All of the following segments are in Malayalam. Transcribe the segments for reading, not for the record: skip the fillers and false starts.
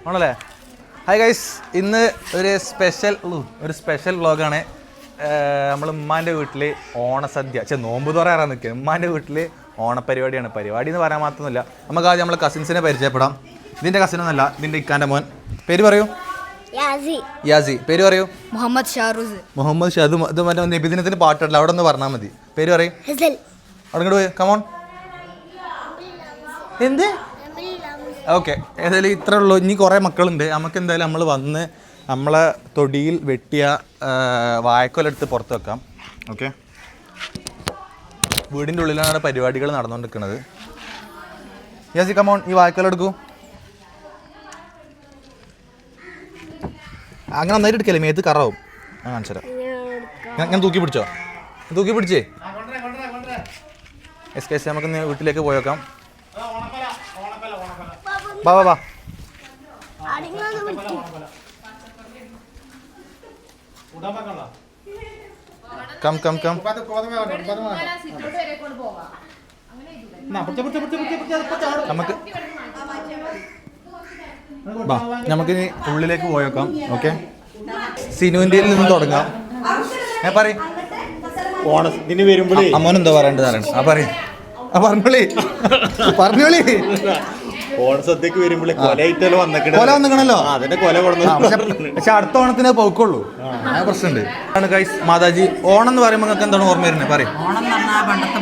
ആണല്ലേ? ഹായ് ഗൈസ്, ഇന്ന് ഒരു സ്പെഷ്യൽ വ്ളോഗാണ്. നമ്മൾ ഉമ്മാൻ്റെ വീട്ടിൽ ഓണസദ്യ നോമ്പ് തുറയാറാൻ നിൽക്കുക. ഉമ്മാൻ്റെ വീട്ടിൽ ഓണപ്പരിപാടിയാണ്. പരിപാടി എന്ന് പറയാൻ മാത്രമൊന്നുമില്ല. നമുക്ക് ആദ്യം നമ്മളെ കസിൻസിനെ പരിചയപ്പെടാം. ഇതിൻ്റെ കസിനൊന്നുമല്ല, ഇതിൻ്റെ ഇക്കാൻ്റെ മോൻ. പേര് പറയൂ. യാസി. പേര് പറയൂ. മുഹമ്മദ് ഷാറൂസ്. ഇത് മറ്റേ നബിദിനത്തിന് പാട്ടുണ്ടല്ലോ, അവിടെ ഒന്ന് പറഞ്ഞാൽ മതി. പേര് പറയും. അവിടെ ഇങ്ങോട്ട് പോയി, കമോൺ. എന്ത്? ഓക്കെ, ഏതായാലും ഇത്രേ ഉള്ളൂ. ഇനി കുറേ മക്കളുണ്ട്. നമുക്ക് എന്തായാലും നമ്മൾ വന്ന് നമ്മളെ തൊടിയിൽ വെട്ടിയ വാഴക്കൊലെടുത്ത് പുറത്ത് വെക്കാം. ഓക്കെ, വീടിൻ്റെ ഉള്ളിലാണ് പരിപാടികൾ നടന്നുകൊണ്ടിരിക്കുന്നത്. യാസി കമോൺ, ഈ വാഴക്കൊലെടുക്കൂ. അങ്ങനെ നന്നായിട്ട് എടുക്കല്ലേ, മേത്ത് കറാവും. ഞാൻ കാണിച്ചു തരാം. ഞാൻ തൂക്കി പിടിച്ചേ. എസ് നമുക്ക് വീട്ടിലേക്ക് പോയേക്കാം. വാ. കം. നമുക്കിനി ഉള്ളിലേക്ക് പോയേക്കാം. ഓക്കെ, സിനുവിൻ്റെ നിന്ന് തുടങ്ങാം. ഞാൻ പറയും. ഓണത്തിന് വരുമ്പോഴേ അമ്മോനെന്തോ പറയേണ്ടതാണ്. പറഞ്ഞോളി. ഓണസദ്യക്ക് വരുമ്പോഴേ കൊല വന്നിക്കണല്ലോ. അതിന്റെ കൊല പക്ഷെ അടുത്ത ഓണത്തിന് പോക്കുള്ളൂ. ആ പ്രശ്നമുണ്ട്. ഗൈസ്, മാതാജി, ഓണം എന്ന് പറയുമ്പോൾ നിങ്ങൾക്ക് എന്താണ് ഓർമ്മ വരുന്നത്? പറയും. ഓണം എന്ന് പറഞ്ഞാൽ പണ്ടത്തെ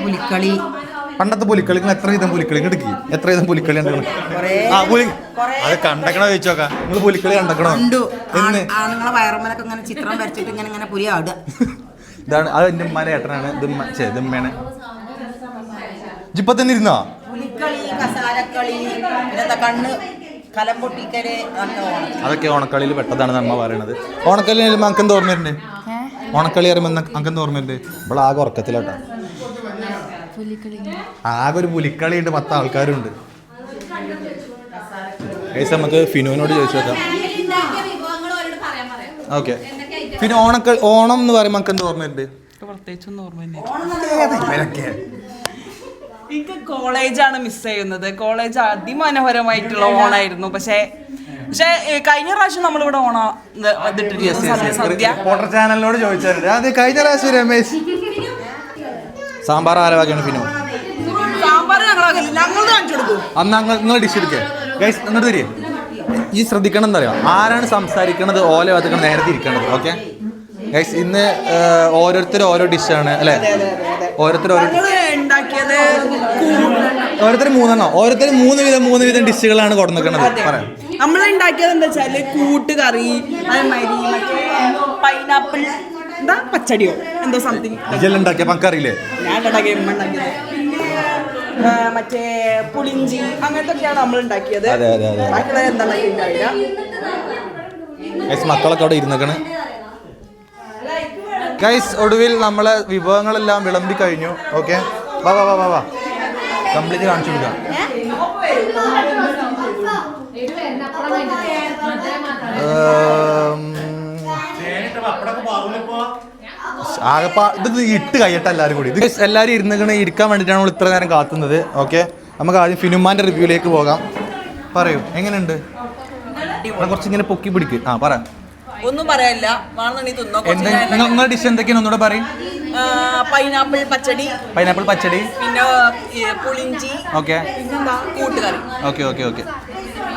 പുലിക്കളി. എത്ര വിധം പുലിക്കളി എടുക്കി? എത്ര വിധം പുലിക്കളി ഉണ്ടെങ്കിൽ അത് കണ്ടക്കണോ ചോദിച്ചോക്കാം. നിങ്ങൾ പുലിക്കളി കണ്ടക്കണോ? നിങ്ങളെ വയറുമ്മലൊക്കെ ഇങ്ങനെ ചിത്രം വരച്ചിട്ട് ഇങ്ങനെ പുലി ആടുക. ഇതാണ് അത്. എൻ്റെ ഉമ്മാൻ്റെ ഏട്ടനാണ്. ഇതുമ്മയാണ്. ഇപ്പൊ തന്നെ ഇരുന്നോ? പുലിക്കളി, കസാരക്കളി, കണ്ണ് കലം പൊട്ടിക്കല്, അതൊക്കെ ഓണക്കളിയിൽ പെട്ടതാണ് നമ്മ പറയണത്. ഓണക്കളി നമുക്ക് എന്താ ഓർമ്മയുണ്ട്? ഓണക്കളി അറിയുമ്പോൾ നമുക്ക് എന്താ ഓർമ്മയുണ്ട്? ഇവിടെ ആകെ ഉറക്കത്തിലോട്ടാ. ആകെ ഒരു പുലിക്കളി ഉണ്ട്, 10 ആൾക്കാരുണ്ട്. നമുക്ക് ഫിനുവിനോട് ചോദിച്ചു നോക്കാം. ഓക്കെ, പിന്നെ ഓണം എന്ന് പറയുമ്പോൾ നമുക്ക് എന്താ ഓർമ്മയുണ്ട്? പ്രത്യേകിച്ചൊന്നും ഓർമ്മ. എനിക്ക് കോളേജാണ് മിസ് ചെയ്യുന്നത്. കോളേജ് അതിമനോഹരമായിട്ടുള്ള ഓണായിരുന്നു. പക്ഷേ കഴിഞ്ഞ പ്രാവശ്യം നമ്മളിവിടെ ഓണം ചാനലിനോട് ചോദിച്ചാൽ അത് കഴിഞ്ഞ പ്രാവശ്യം രമേശ് സാമ്പാർ ആരവാക്കിയാണ്. പിന്നെ സാമ്പാർ ഞങ്ങൾ കാണിച്ചു കൊടുക്കും. അന്ന് നിങ്ങൾ ഡിഷ് എടുക്കുക. ഗൈസ്, എന്നിട്ട് തരിക. ഈ ശ്രദ്ധിക്കണം എന്താ പറയുക, ആരാണ് സംസാരിക്കണത് ഓല വത്തിക്കണം നേരത്തെ ഇരിക്കണത്. ഓക്കെ ഗൈസ്, ഇന്ന് ഓരോരുത്തർ ഓരോ ഡിഷാണ് അല്ലേ? ഓരോരുത്തർ 3 വിധം ഡിഷുകളാണ് കൊടുക്കുന്നത്. പറയാം. നമ്മൾ ഉണ്ടാക്കിയത് എന്താ വെച്ചാല് കൂട്ടുകറി, അതേമാതിരി മറ്റേ പൈനാപ്പിൾ പച്ചടിയോ എന്തോ സംതിങ് ഇതെല്ലാം ഉണ്ടാക്കിയ പക്കറിയില്ലേ? ഞാൻ ഉണ്ടാക്കിയ ഉണ്ടാക്കിയത്. മറ്റേ പുളിഞ്ചി അങ്ങനത്തെ ഒക്കെയാണ് നമ്മൾ ഉണ്ടാക്കിയത്. ബാക്കിയുള്ള എന്താ ഉണ്ടായില്ല. മക്കളൊക്കെ അവിടെ ഇരുന്നേക്കണ്. ഗൈസ്, ഒടുവിൽ നമ്മളെ വിഭവങ്ങളെല്ലാം വിളമ്പി കഴിഞ്ഞു. ഓക്കെ, വാ കംപ്ലീറ്റ് കാണിച്ചു കൊടുക്കാം. ഇത് ഇട്ട് കഴിയട്ടെ എല്ലാവരും കൂടി. ഇത് എല്ലാവരും ഇരിക്കാൻ വേണ്ടിയിട്ടാണ് നമ്മൾ ഇത്ര നേരം കാത്തുന്നത്. ഓക്കെ, നമുക്ക് ആദ്യം ഫിനുമാൻ്റെ റിവ്യൂയിലേക്ക് പോകാം. പറയൂ, എങ്ങനെയുണ്ട്? കുറച്ചിങ്ങനെ പൊക്കി പിടിക്ക്. പറ. ഒന്നും പറയാനില്ല. നിങ്ങളുടെ ഡിഷ് എന്തൊക്കെയാണ് ഒന്നുകൂടെ പറയും. പൈനാപ്പിൾ പച്ചടി, പിന്നെ പുളിഞ്ചി. ഓക്കെ, കൂട്ടുകറി. ഓക്കെ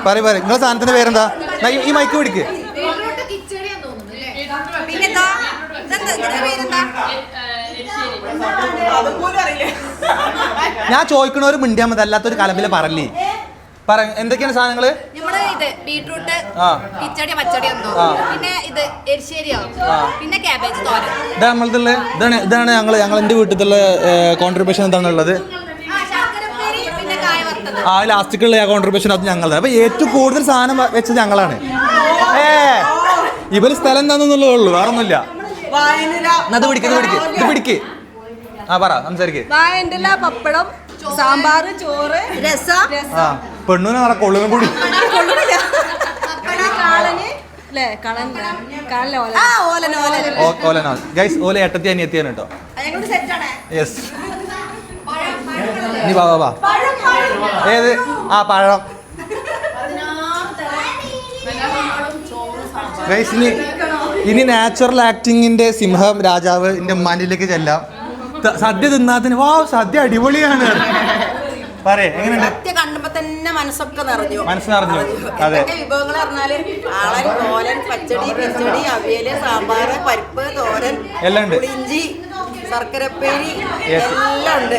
പറയും. നിങ്ങളുടെ സാധനത്തിന്റെ പേരെന്താ? ഈ മൈക്ക് പിടിക്ക്. ഞാൻ ചോദിക്കണവര് മിണ്ടിയാൽ മതി, അല്ലാത്തൊരു കലമ്പിലെ പറല്ലേ. പറ, എന്തൊക്കെയാണ് സാധനങ്ങള്? ബീട്രൂട്ട്, കിച്ചടി, പച്ചടി, പിന്നെ ഇത് എരിശ്ശേരിയോ, പിന്നെ കാബേജ് തോരൻ. ഇതാണ് ഞങ്ങൾ എന്റെ വീട്ടിലുള്ള കോൺട്രിബ്യൂഷൻ എന്താണുള്ളത്. ലാസ്റ്റിക്കുള്ള കോൺട്രിബ്യൂഷൻ അത് ഞങ്ങളുടെ. അപ്പൊ ഏറ്റവും കൂടുതൽ സാധനം വെച്ചത് ഞങ്ങളാണ്. ഇവര് സ്ഥലം എന്താണെന്നുള്ളതേ ഉള്ളൂ, വേറെ ഒന്നുമില്ല. ഇത് പിടിക്ക്. പറ, സംസാരിക്കേ. പപ്പടം, സാമ്പാർ, ചോറ്, രസം. പെണ്ണൂനെ നട കൊള്ളുന്നും കൂടി. ഗൈസ്, ഓല ഏട്ടത്തി അനിയത്തിയാണ് കേട്ടോ. യെസ്. നീ വാ. ഏത്? പഴം. ഗൈസ് ഇനി നാച്ചുറൽ ആക്ടിങ്ങിന്റെ സിംഹം രാജാവ് എന്റെ ഉമ്മാനിലേക്ക് ചെല്ലാം. സദ്യ തിന്നാത്തിന് വാ സദ്യ അടിപൊളിയാണ്. പറയേ എങ്ങനെയുണ്ട്? സദ്യ കണ്ടപ്പോ തന്നെ മനസ്സൊക്കെ നിറഞ്ഞു. അതെ. വിഭവങ്ങൾ പറഞ്ഞാല് ആളൻ, തോരൻ, പച്ചടി, കിച്ചടി, അവിയല്, സാമ്പാറ്, പരിപ്പ്, തോരൻ, എല്ലാം ഉണ്ട്. പുളിഞ്ചി, ശർക്കരപ്പേരി എല്ലാം ഉണ്ട്.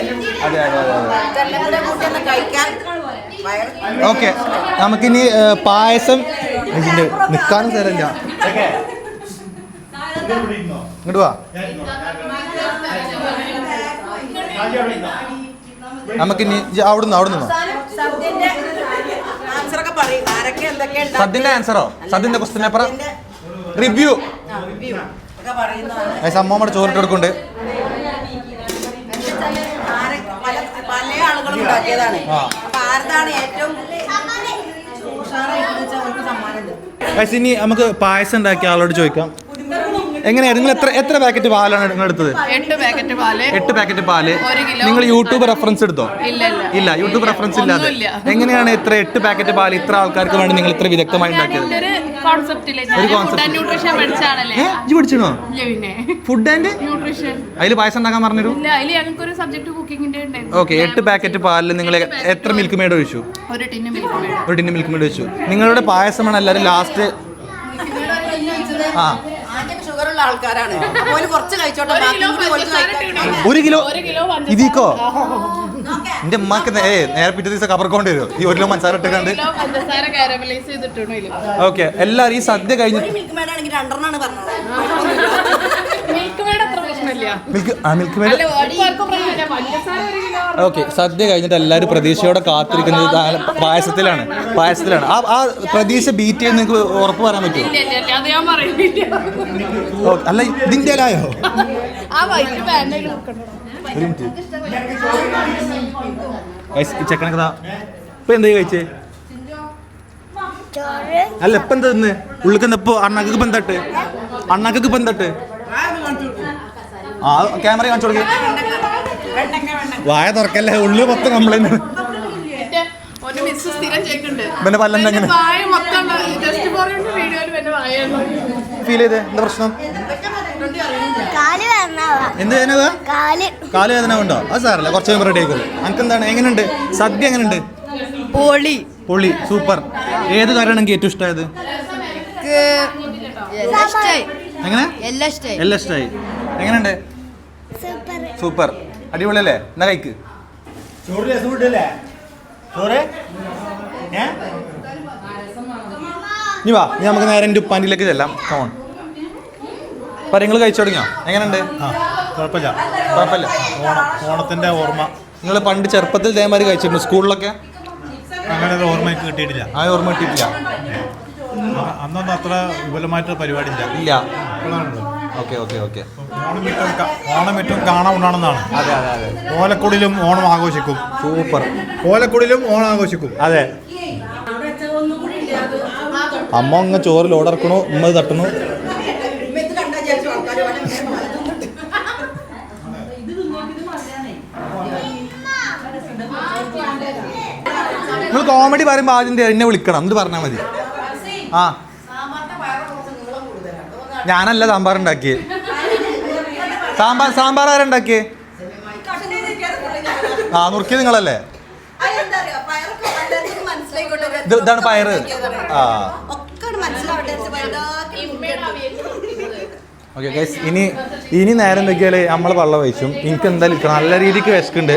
ഇതെല്ലാം കൂടെ കൂട്ടി ഒന്ന് കഴിക്കാൻ ഓക്കെ. നമുക്കിനി പായസം നിൽക്കാനും സ്ഥലമില്ല. ഇങ്ങോട്ട് വാ. നമുക്കിനി അവിടുന്ന് സദ്യന്റെ ആൻസറൊക്കെ പറയും. ആരൊക്കെ എന്തൊക്കെ സദ്യന്റെ ആൻസറോ? സദ്യന്റെ ക്വസ്റ്റ്യൻ പേപ്പർ റിവ്യൂ ഒക്കെ പറയുന്നതാണ്. അമ്മമ്മയുടെ ചോറിട്ട് കൊടുക്കുന്നുണ്ട്. പല ആളുകളും ഉണ്ടാക്കിയതാണ്. അപ്പൊ ആർക്കാണ് ഏറ്റവും ഉഷാറായിട്ട് വെച്ചാൽ അവർക്ക് സമ്മാനമുണ്ട്. ഇനി നമുക്ക് പായസം ഉണ്ടാക്കിയ ആളോട് ചോദിക്കാം. എങ്ങനെയാണ് നിങ്ങൾ എത്ര പാക്കറ്റ് പാലാണ് നിങ്ങൾ എടുത്തത്? 8 പാക്കറ്റ് പാല്. 8 പാക്കറ്റ് പാല്. 1 കിലോ. നിങ്ങൾ യൂട്യൂബ് റെഫറൻസ് എടുത്തോ? ഇല്ല, യൂട്യൂബ് റെഫറൻസ് ഇല്ലാതെ എങ്ങനെയാണ് ഇത്ര 8 പാക്കറ്റ് പാല് ഇത്ര ആൾക്കാർക്ക് വേണ്ടി നിങ്ങൾ ഇത്ര വിദഗ്ധമായി ഉണ്ടാക്കിയത്? പഠിച്ചോ ഫുഡ് ആൻഡ് ന്യൂട്രീഷൻ? അതിൽ പായസം ഉണ്ടാക്കാൻ പറഞ്ഞു. ഓക്കെ. 8 പാക്കറ്റ് പാലിൽ നിങ്ങൾ എത്ര മിൽക്ക് മേഡ് ഒഴിച്ചു? ഒരു ടിന്ന് മിൽക്ക് മേഡ് ഒഴിച്ചു. നിങ്ങളുടെ പായസമാണ് എല്ലാവരും ലാസ്റ്റ്. ഷുഗറുള്ള ആൾക്കാരാണ്. കുറച്ച് കഴിച്ചോട്ടെ. 1 കിലോ ഇതിക്കോ? എന്റെ ഉമ്മാക്ക് നേരെ പിറ്റേ ദിവസം കബർക്കൊണ്ട് വരും ഈ 1 കിലോ മസാല ഇട്ടുകൊണ്ട്. ഓക്കെ. എല്ലാവരും ഈ സദ്യ കഴിഞ്ഞ് മിൽക്ക് മേഡ് ആണെങ്കിൽ 2 പറഞ്ഞത്. Milk made. ഓക്കെ. സദ്യ കഴിഞ്ഞിട്ട് എല്ലാവരും പ്രതീക്ഷയോടെ കാത്തിരിക്കുന്നത് പായസത്തിലാണ്. ആ പ്രതീക്ഷ ബീറ്റ് ചെയ്ത് നിങ്ങൾക്ക് ഉറപ്പ് പറയാൻ പറ്റുമോ? അല്ല ഇതിന്റെ ആയോ? ഒരു മിനിറ്റ്. ചെക്കനൊക്കെ ഇപ്പൊ എന്താ കഴിച്ചേ? അല്ല ഇപ്പൊ എന്താ തിന്ന്? ഉള്ളിക്ക് ഇപ്പൊ അണ്ണാക്ക് ഇപ്പൊ എന്താട്ട്? ആ ക്യാമറ കാണിച്ചു കൊടുക്കേ. വായ തുറക്കല്ലേ, ഉള്ളു മൊത്തം കംപ്ലൈന്റ്. പിന്നെ പല്ലെന്തെങ്ങനെ ഫീൽ ചെയ്തേ? എന്താ പ്രശ്നം? എന്ത് വേദനതാ? കാല് വേദന ഉണ്ടോ? അത് സാറല്ല, കുറച്ച് കഴിയുമ്പോൾ റെഡി ആയിക്കോളൂ. എനിക്ക് എന്താണ്? എങ്ങനെയുണ്ട് സദ്യ? എങ്ങനെയുണ്ട്? പൊളി സൂപ്പർ. ഏത് കാര്യമാണ് എനിക്ക് ഏറ്റവും ഇഷ്ടമായത്? എങ്ങനെ? എല്ലാം ഇഷ്ടമായി. എങ്ങനെയുണ്ട്? സൂപ്പർ. അടിപൊളിയല്ലേ? എന്നാ കഴിക്ക്. ഇനി വാ, ഇനി നമുക്ക് നേരെ എൻ്റെ ഉപ്പാൻ്റിലേക്ക് ചെല്ലാം. ഫോൺ നിങ്ങൾ കഴിച്ചു തുടങ്ങിയോ? എങ്ങനെയുണ്ട്? കുഴപ്പമില്ല. ഓണത്തിന്റെ ഓർമ്മ. നിങ്ങൾ പണ്ട് ചെറുപ്പത്തിൽ ഇതേമാതിരി കഴിച്ചിട്ടുണ്ട് സ്കൂളിലൊക്കെ? അങ്ങനെ ഓർമ്മ കിട്ടിയിട്ടില്ല. ആ ഓർമ്മ കിട്ടിയിട്ടില്ല. അന്നൊന്നും അത്ര വിപുലമായിട്ട് പരിപാടി ഇല്ല. ഓക്കെ. ഓണം ഏറ്റവും കാണാൻ ഉണ്ടാണെന്നാണ്. അതെ. ഓലക്കുടിലും ഓണം ആഘോഷിക്കും. സൂപ്പർ. ഓലക്കുടിലും ഓണം ആഘോഷിക്കും. അതെ. അമ്മ അങ്ങ് ചോറ് ലോഡറക്കണു, ഉമ്മ തട്ടണു. നിങ്ങൾ കോമഡി പറയുമ്പോൾ ആദ്യം എന്നെ വിളിക്കണം, എന്ത് പറഞ്ഞാൽ മതി. ആ ഞാനല്ല സാമ്പാർ ഉണ്ടാക്കിയേ. സാമ്പാർ ആരുണ്ടാക്കിയേ? നുറുക്കിയത് നിങ്ങളല്ലേ? ഇതാണ് പയറ്. ഓക്കെ ഗൈസ്, ഇനി നേരം വെക്കിയാൽ നമ്മൾ വെള്ളം ഒഴിച്ചും. എനിക്ക് എന്തായാലും നല്ല രീതിക്ക് വിശക്കുണ്ട്.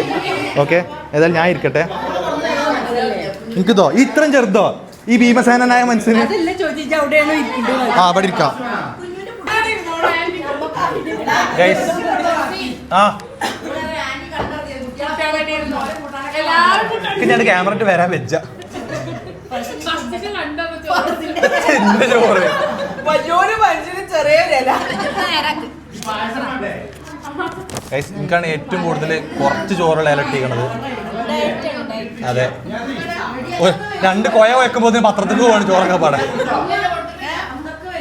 ഓക്കെ, ഏതായാലും ഞാൻ ഇരിക്കട്ടെ. എനിക്കിതോ ഇത്രയും ചെറുതോ ഈ ഭീമസേനായ മനസ്സിന്? അവിടെ ഇരിക്കാം ഗൈസ്. ഞാൻ ക്യാമറ ഇട്ട് വരാൻ വെച്ച എന്റെ ചോറ് ഗൈസ്. എനിക്കാണ് ഏറ്റവും കൂടുതൽ കുറച്ച് ചോറുള്ള ഇലട്ടിക്കണത്. അതെ, 2 കൊയ വെക്കുമ്പോൾ പത്രത്തിൽ പോവാണ് ചോറൊക്കെ പാടാൻ.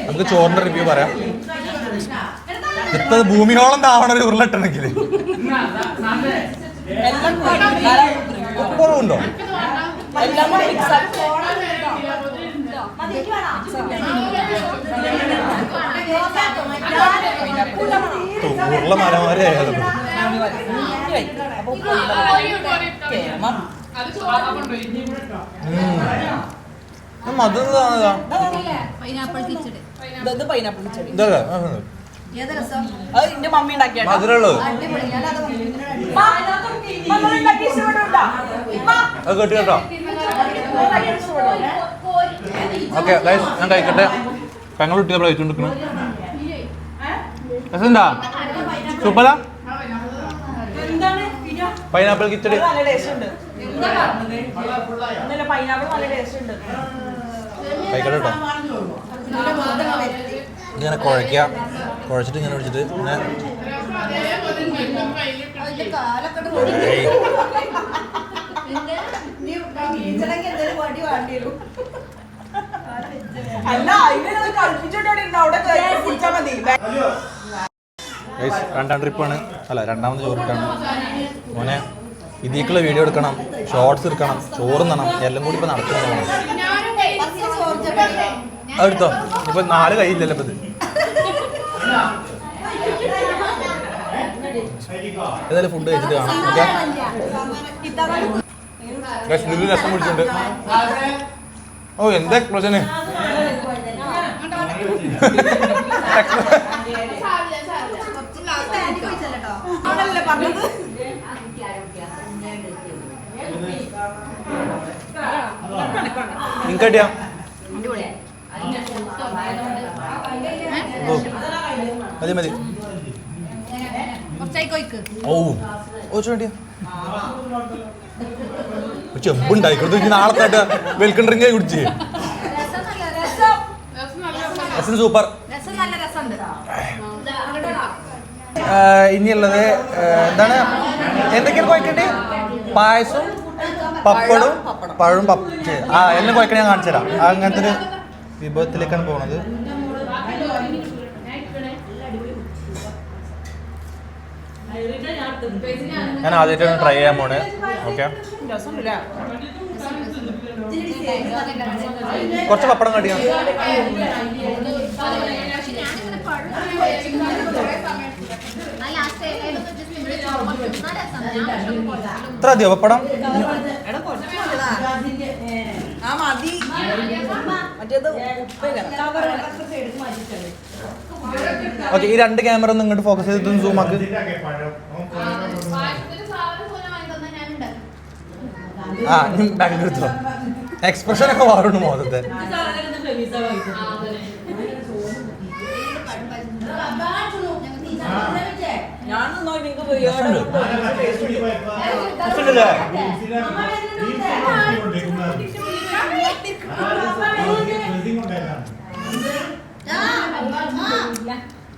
നമുക്ക് ചോറിന്റെ റിവ്യൂ പറയാം. എത്ര ഭൂമിയോളം താവണ ഒരു ഉരുളട്ടണമെങ്കിൽ കുറവുണ്ടോ? ഉരുള മരമാരെ മധുര പൈനാപ്പിൾ കിച്ചടി ഇത് പൈനാപ്പിൾ കിച്ചടി ഇതല്ലേ ഏത് രസം അത് എന്റെ മമ്മി ഉണ്ടാക്കിയാണ് മധുരമുള്ളത് അടിപൊളി ഞാനത് അത് കേട്ട് കേട്ടോ. ഓക്കെ ഞാൻ കഴിക്കട്ടെ. പെങ്ങൾ കുട്ടിയെ കഴിച്ചുകൊണ്ടിരിക്കുന്നു. രസമുണ്ടാ? സൂപ്പറാ? പൈനാപ്പിൾ കിച്ചടി നല്ല ടേസ്റ്റ് ഉണ്ട്. പൈനാപ്പിൾ നല്ല ടേസ്റ്റ് ഉണ്ട്. കഴിക്കട്ടെ കേട്ടോ. ഇങ്ങനെ കുഴച്ചിട്ട് ഇങ്ങനെ ഒഴിച്ചിട്ട് ഇങ്ങനെ അല്ല അതിനത് കളിപ്പിച്ചോണ്ട് അവിടെ കുടിച്ചാൽ മതി. രണ്ടാം ട്രിപ്പാണ്, അല്ല രണ്ടാമത് ചോറിട്ടാണ്. മോനെ ഇതിലേക്കുള്ള വീഡിയോ എടുക്കണം, ഷോർട്സ് എടുക്കണം, ചോറുന്നണം, എല്ലാം കൂടി ഇപ്പൊ നടത്തുന്നതാണ്. അതെടുത്തോ, ഇപ്പൊ 4 കൈയില്ലല്ലോ ഇപ്പൊ ഇത്. ഏതായാലും ഫുഡ് കഴിച്ചിട്ട് കാണാം. ഓക്കെ, രസം പിടിച്ചിട്ടുണ്ട്. ഓ എന്താ എക്സ്പ്ലോഷന്! നിങ്ങടിയാ മതി മതി. ഓ ഓ ചോട്ടിയാ ചെമ്പുണ്ടായിക്കോട്ടെ. നാളത്തെ വെൽക്കം ഡ്രിങ്ക് കുടിച്ച്. സൂപ്പർ. ഇനിയുള്ളത് എന്താണ്, എന്തൊക്കെയാണ് കുഴക്കണ്ടേ? പായസം, പപ്പടും, പഴവും, എല്ലാം കുഴക്കണേ ഞാൻ കാണിച്ചു തരാം. അങ്ങനത്തെ ഒരു വിഭവത്തിലേക്കാണ് പോണത്. ഞാൻ ആദ്യമായിട്ടാണ് ട്രൈ ചെയ്യാൻ പോണേ. ഓക്കെ, കുറച്ച് പപ്പടം കടിയാണ്. ഇത്ര മതിയോ പപ്പടം? ഓക്കെ, ഈ 2 ക്യാമറ ഒന്ന് ഇങ്ങോട്ട് ഫോക്കസ് ചെയ്തിട്ട് സൂം ആക്ക്. ആ ബാങ്ക് എടുത്തോ. എക്സ്പ്രഷൻ ഒക്കെ മാറുന്നു മോദത്തെ.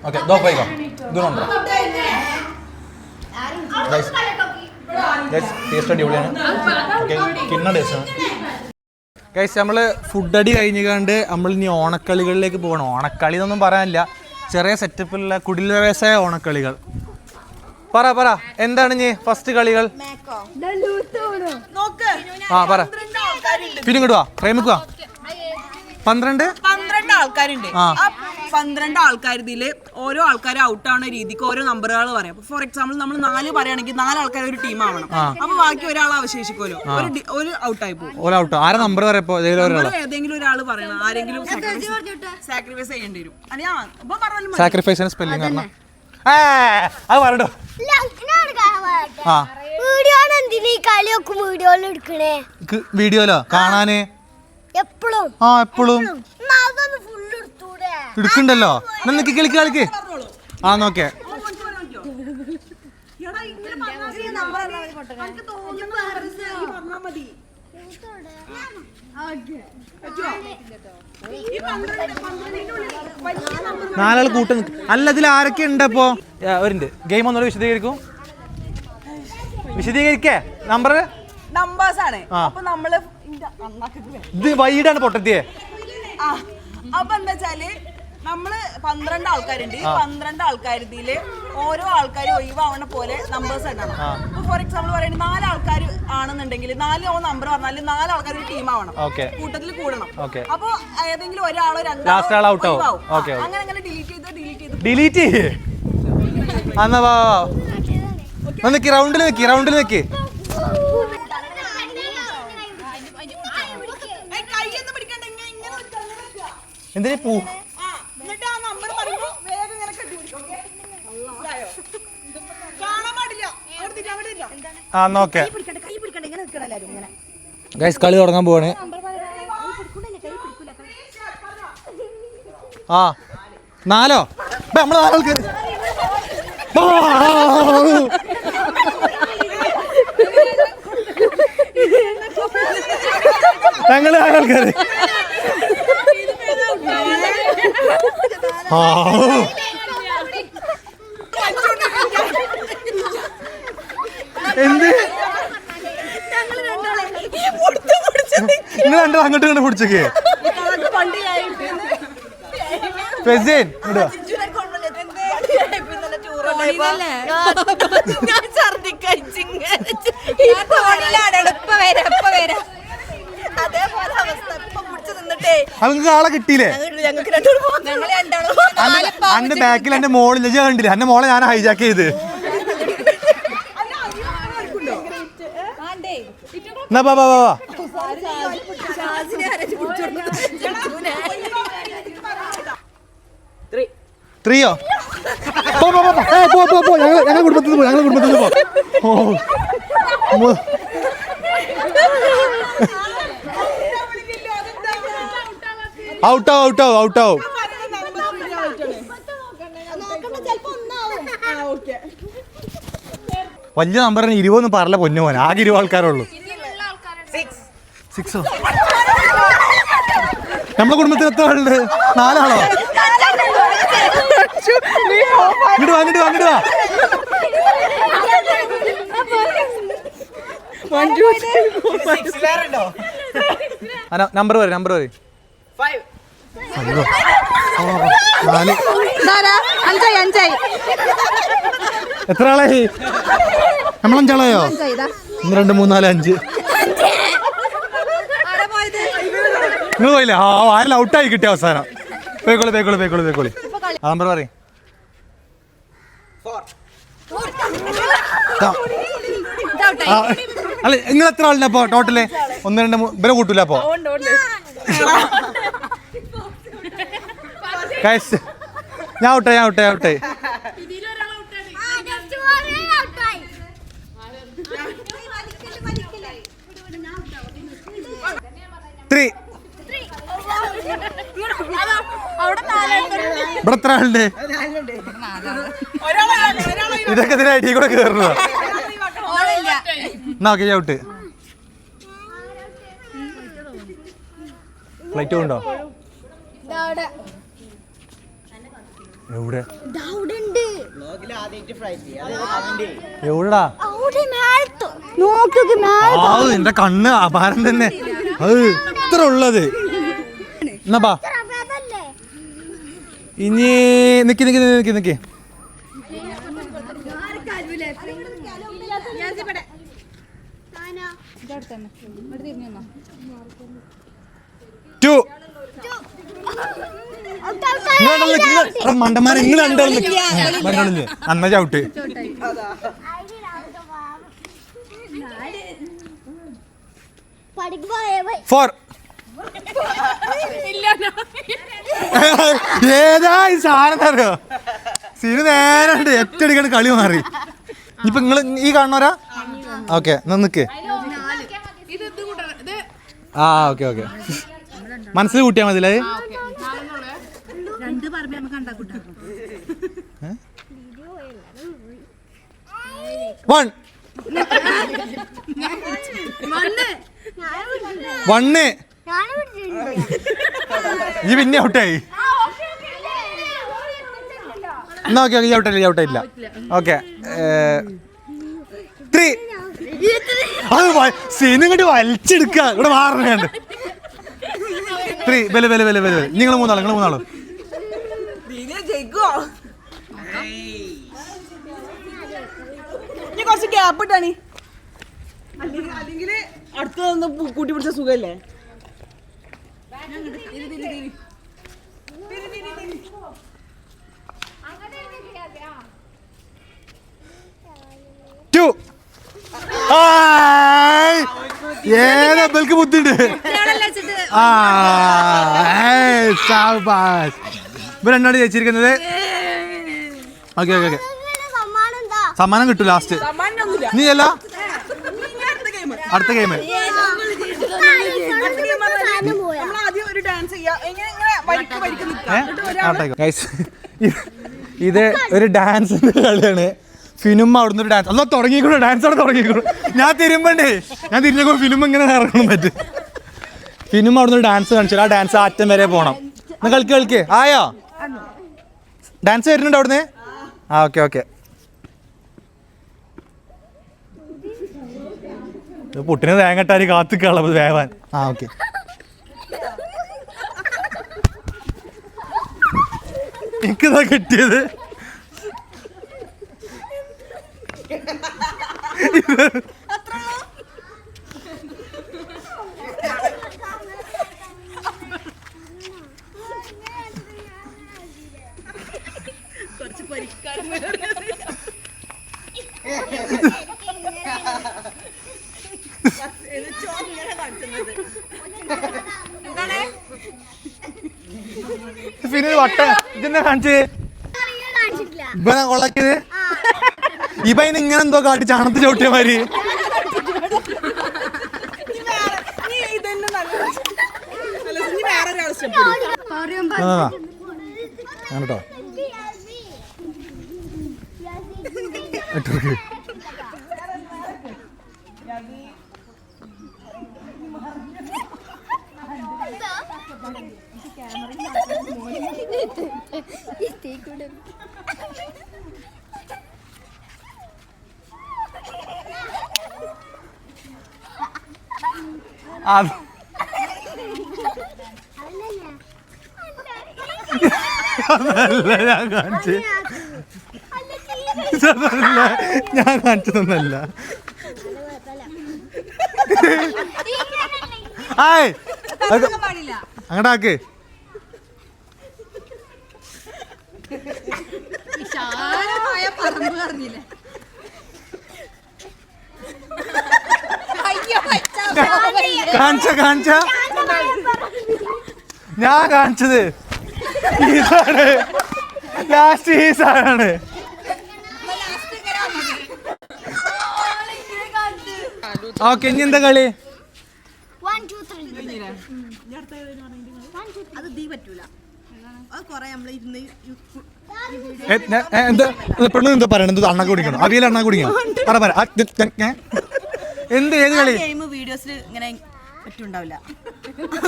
ഓക്കെ ദോക്കോ ഇതുണ്ടോ? ടേസ്റ്റ് അടിപൊളിയാണ്. ഓക്കെ, കിണ്ണ ടേസ്റ്റാണ്. ഗൈസ്, നമ്മൾ ഫുഡ് അടി കഴിഞ്ഞുകൊണ്ട് നമ്മൾ ഇനി ഓണക്കളികളിലേക്ക് പോകണം. ഓണക്കളി എന്നൊന്നും പറയാനില്ല, ചെറിയ സെറ്റപ്പിലുള്ള കുടിലവേശായ ഓണക്കളികൾ. പറ എന്താണ് ഇനി ഫസ്റ്റ് കളികൾ? ആ പറ, പിന്നെ ഇങ്ങോട്ട് വാ, പ്രേമിക്കുക. 12 ആൾക്കാരുണ്ട്. ആ 12 ആൾക്കാരിതില് ഓരോ ആൾക്കാരും ഔട്ട് ആവുന്ന രീതിക്ക് ഓരോ നമ്പറുകൾ പറയാം. ഫോർ എക്സാമ്പിൾ നമ്മൾ 4 പറയുകയാണെങ്കിൽ 4 ആൾക്കാർ ഒരു ടീം ആവണം. അപ്പൊ ബാക്കി ഒരാൾ അവശേഷിക്കുമല്ലോ, ഒരു ഔട്ടായി പോകും. ആരെ നമ്പർ പറയപ്പോ? ഏതെങ്കിലും ഒരാൾ പറയണം. ആരെങ്കിലും സാക്രിഫൈസ് ചെയ്യേണ്ടി വരും. സാക്രിഫൈസിന് സ്പെല്ലിംഗ് പറഞ്ഞോ? അത് പറഞ്ഞോ. വീഡിയോയിലോ കാണാന് എപ്പോഴും എടുക്കണ്ടല്ലോ. കളിക്ക്. ആ നോക്കേ, നാലാൾ കൂട്ടം നിൽക്കും. അല്ല, ഇതിൽ ആരൊക്കെ ഉണ്ട്? അപ്പോ ഒരു ഗെയിം ഒന്നുകൂടെ വിശദീകരിക്കേ. നമ്പേഴ്സ് ആണ്. അപ്പൊ നമ്മള് ഇത് വൈഡാണ് പൊട്ടത്തിയെ. അപ്പൊ എന്താ വെച്ചാല് നമ്മള് 12 ആൾക്കാരുണ്ട്. ഈ 12 ആൾക്കാരില് ഓരോ ആൾക്കാരും ഒഴിവാവണ പോലെ നമ്പേഴ്സ് ഉണ്ടാവും. ഇപ്പൊ ഫോർ എക്സാമ്പിൾ പറയുന്നത് 4 ആൾക്കാർ ആണെന്നുണ്ടെങ്കിൽ 4 നമ്പർ പറഞ്ഞാല് 4 ആൾക്കാർ ഒരു ടീം ആവണം, കൂട്ടത്തിൽ കൂടണം. അപ്പൊ ഏതെങ്കിലും ഒരാളോ 2 ആളോ അങ്ങനെ ഡിലീറ്റ് ചെയ്ത് ഡിലീറ്റ് ചെയ്യേ. എന്നാ വാ നിക്ക്, റൗണ്ടിൽ നിക്ക്. കൈയൊന്നും പിടിക്കണ്ട, ഇങ്ങനെ എന്തിനാ പൂ? എന്നിട്ട് ആ നമ്പർ പറയുമ്പോ വേഗം ഇങ്ങനെ കെട്ടി പിടിക്കും. ഇതായോ? കാണാൻ പാടില്ല. അവിടെ ഇല്ല. ആ നോക്കേ കൈ പിടിക്കണ്ട, ഇങ്ങനെ നിൽക്കണം എല്ലാവരും ഇങ്ങനെ. ഗൈസ്, കളി തുടങ്ങാൻ പോവാണ്. ആ 4 നമ്മള് 4 ആൾക്കാർ. ഞങ്ങള് 4 ആൾക്കാര്. എന്ത് നിങ്ങൾ രണ്ടും അങ്ങോട്ട് കണ്ട് പിടിച്ചേ. ഫെസീൻ ഇടുക. ഞാൻ അതേപോലെ അവസ്ഥ ഇപ്പൊ പിടിച്ചു നിന്നിട്ടേ നിങ്ങൾക്ക് ആളെ കിട്ടിയില്ലേ? ഞങ്ങൾക്ക് രണ്ടാളും അന്റെ ബാക്കിൽ എന്റെ മോളിൽ കണ്ടില്ല. എന്റെ മോളെ ഞാൻ ഹൈജാക്ക് ചെയ്ത്. എന്നാ ബാ 3യോ? പോ. ഞങ്ങൾ കുടുംബത്തിൽ പോ. ഔട്ടാവും. വലിയ നമ്പറിന് 20 പറല പൊന്നു പോകാൻ. ആകെ 20 ആൾക്കാരുള്ളൂ. 6 നമ്മളെ കുടുംബത്തിൽ എത്ര ആളുണ്ട്? 4 ആളോ? അങ്ങോട്ട് വാ. നമ്പർ പറയും. 4. എത്ര ആളായി? നമ്മൾ 5 ആളായോ? 1 2 3 4 5. നിങ്ങൾ പോയില്ലേ? ആരെല്ലാം ഔട്ടായി കിട്ടിയ അവസാനം. പേക്കോളി. ആ നമ്പർ പറയും. അല്ല, നിങ്ങൾ എത്ര ആളുണ്ട് അപ്പൊ ടോട്ടല്? 1 2 3 ഇവരെ കൂട്ടൂല അപ്പൊ? ഞാൻ ഔട്ടായി. ഇവിടെ എത്ര ആളുണ്ട്? ഇതൊക്കെ ഇതിന് ഐഡിയ കൂടെ കേറുന്നതാ. എന്നാ ഓക്കെ, ഔട്ട്. ഫ്ലൈറ്റ് ഉണ്ടോ? എവിടെടാ? എന്റെ കണ്ണ് അപാരം തന്നെ. അത് ഇത്ര ഉള്ളത്. എന്നാ ബാ. ഇനി നിക്ക്. മണ്ടന്മാരെ നിങ്ങൾ രണ്ടാളില്ലേ? അന്ന ചവിട്ട്. 4. ഏതാ ഈ സാധനം അറിയോ? സീന് നേരെ ഉണ്ട്. ഏറ്റടിക്കാണ് കളി മാറി. ഇപ്പൊ നിങ്ങൾ ഈ കാണുന്നവരാ? ഓക്കെ, നിക്ക്. ഓക്കെ. മനസ്സിൽ കൂട്ടിയാ മതില്ലേ? 1 ഈ പിന്നെ ഔട്ടായി. എന്നാ ഓക്കെ, ഔട്ടായില്ല. ഓക്കെ 3. അത് സീനും ഇങ്ങോട്ട് വലിച്ചെടുക്ക. ഇവിടെ മാറണുണ്ട്. 3. ബല. നിങ്ങൾ മൂന്നാളും. കുറച്ച് ഗ്യാപ്പ് ഇട്ടാണ്. അല്ലെങ്കിൽ അടുത്തൊന്ന് കൂട്ടി പിടിച്ച സുഖല്ലേ? ഏതാ ബൽക്ക് ബുദ്ധിണ്ട് ആ ഇവർ രണ്ടാണ് ജയിച്ചിരിക്കുന്നത്. ഓക്കെ ഓക്കെ ഓക്കെ സമ്മാനം കിട്ടും ലാസ്റ്റ്. നീ അല്ല അടുത്ത ഗെയിം ഇത് ഒരു ഡാൻസിന്റെ കളിയാണ്. ഫിലിം അവിടുന്ന് ഒരു ഡാൻസ് അല്ല തുടങ്ങിക്കൂടെ, ഡാൻസ് അവിടെ തുടങ്ങിക്കൂടെ. ഞാൻ തിരുമ്പണ്ടേ, ഞാൻ തിരിഞ്ഞ ഫിലിം ഇങ്ങനെ ഇറങ്ങണം പറ്റും. ഫിലിം അവിടുന്ന് ഒരു ഡാൻസ് കാണിച്ചു. ആ ഡാൻസ് അറ്റം വരെ പോണം. എന്നാ കളിക്ക് ആയോ? ഡാൻസ് വരുന്നുണ്ട് അവിടുന്ന്? ആ ഓക്കെ ഓക്കെ. പുട്ടിന് തേങ്ങട്ടാരി കാത്തിക്കുള്ളത് വേവാൻ. ആ ഓക്കെ. എനിക്കിതാ കിട്ടിയത്. പിന്നെ വട്ട ഇതെന്നാ കാണിച്ചേ? ഇവനാ കൊള്ളാക്കിയത്. ഇവ ഇങ്ങനെ എന്തോ കാട്ടി ചാണത്ത് ചവിട്ടിയ മാതിരി. കേട്ടോ ഞാൻ കാണിച്ചതൊന്നല്ല. അങ്ങടാക്ക്. കാണിച്ച ഞാൻ കാണിച്ചത് ഇതാണ്. ലാസ്റ്റ് ഈ സാധനമാണ്. ഓക്കെ ഇനി എന്താ കളി? പെണ്ണു എന്താ പറയണത്? അണ്ണ കുടിക്കണം, അവിയൽ അണ്ണ കുടിക്കണം. എന്ത് ഏത് കളി?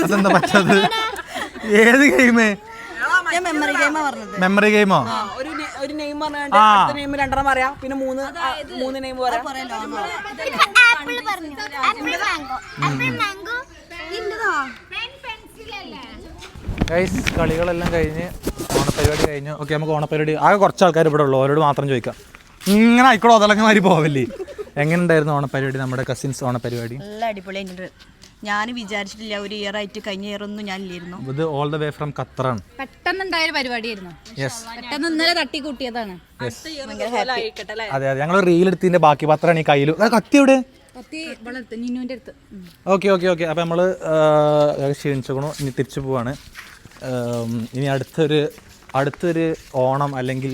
അതെന്താ പറ്റാത്? ഏത് ഗെയിമ്? മെമ്മറി ഗെയിമോ? ഒരു നെയിം പറഞ്ഞാണ്ട് അടുത്ത നെയിം രണ്ടെണ്ണം പറയാം, പിന്നെ മൂന്ന് നെയിം പറയാം. കളികളെല്ലാം കഴിഞ്ഞ് ഓണപ്പരിപാടി കഴിഞ്ഞു. ഓക്കെ നമുക്ക് ഓണപ്പരിപാടി ആകെ കുറച്ച് ആൾക്കാർ ഇവിടെ ഉള്ളൂ, അവരോട് മാത്രം ചോദിക്കാം. ഇങ്ങനെ ആയിക്കോളൂ അതലങ്ങമാതിരി പോവല്ലേ. എങ്ങനെ ഉണ്ടായിരുന്നു ഓണപ്പരിപാടി? നമ്മുടെ കസിൻസ് ഓണപ്പരിപാടി നല്ല അടിപൊളിയായിട്ടുണ്ട്. ഞാൻ വിചാരിച്ചിട്ടില്ല, ഒരു ഇയർ ആയിട്ട് കഴിഞ്ഞ ഇയർ ഒന്നും ഞാൻ ഇല്ലായിരുന്നു. ഇത് ഓൾ ദ വേ ഫ്രം ഖത്തറാണ്. പെട്ടെന്നുണ്ടായ ഒരു പരിപാടിയായിരുന്നു. പെട്ടെന്ന് ഇന്നലെ തട്ടിക്കൂട്ടിയതാണ്. അതെ അതെ, ഞങ്ങൾ റീൽ എടുത്തതിന്റെ ബാക്കി പത്രമാണ് ഈ കയ്യിൽ. കത്തി എവിടെ? Okay okay okay. അപ്പം നമ്മൾ ക്ഷീണിച്ചോണു, ഇനി തിരിച്ചു പോവാണ്. ഇനി അടുത്തൊരു ഓണം അല്ലെങ്കിൽ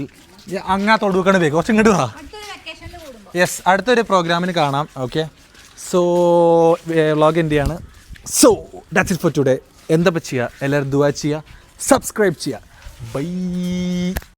അങ്ങനെ തൊടുക്കണം വേ കുറച്ച് ഇങ്ങോട്ട് വാ. യെസ്, അടുത്തൊരു പ്രോഗ്രാമിന് കാണാം. ഓക്കെ, സോ വ്ളോഗ് എൻ്റെ ആണ്. So that's it for today. എന്താ ചെയ്യുക? എല്ലാവരും ദുആ ചെയ്യുക, സബ്സ്ക്രൈബ് ചെയ്യുക. ബൈ.